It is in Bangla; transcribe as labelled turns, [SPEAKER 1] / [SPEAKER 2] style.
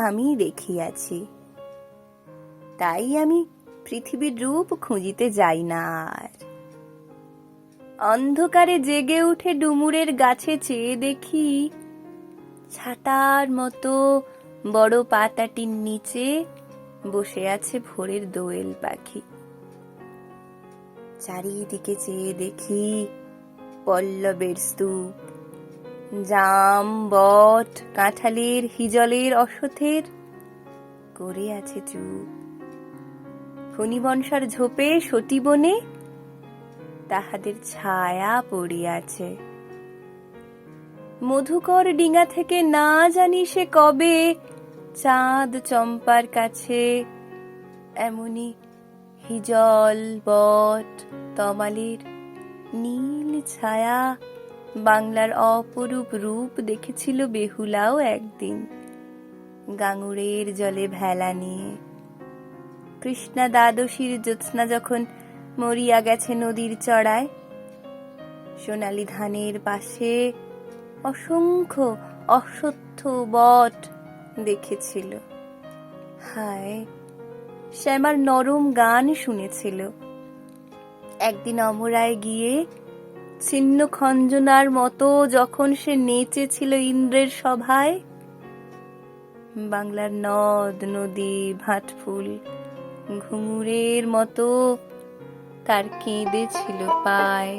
[SPEAKER 1] আমি দেখিয়াছি, তাই আমি পৃথিবীর রূপ খুঁজিতে যাই না আর। অন্ধকারে জেগে উঠে ডুমুরের গাছে চেয়ে দেখি, ছাতার মতো বড় পাতাটির নিচে বসে আছে ভোরের দোয়েল পাখি। চারিদিকে চেয়ে দেখি পল্লবের স্তূপ, জাম, বট, কাঁঠালের, হিজলের, অশ্বত্থের করে আছে চুপ। ফণিবনসার ঝোপে সতী বনে তাহাদের ছায়া পড়িয়াছে। মধুকর ডিঙা থেকে না জানি সে কবে চাঁদ চম্পার কাছে এমনি হিজল, বট, তমালের নীল ছায়া বাংলার অপরূপ রূপ দেখেছিল বেহুলাও একদিন গাঙুরের জলে ভেলা নিয়ে। কৃষ্ণা দ্বাদশীর জ্যোৎস্না যখন মরিয়া গেছে নদীর চড়ায়, সোনালি ধানের পাশে অসংখ্য অশ্বত্থ বট দেখেছিল। হায়, শ্যামার নরম গান শুনেছিল। একদিন অমরায় গিয়ে ছিন্ন খঞ্জনার মতো যখন সে নেচেছিল ইন্দ্রের সভায়, বাংলার নদ নদী ভাটফুল ঘুঙুরের মতো তার কেঁদেছিল পায়।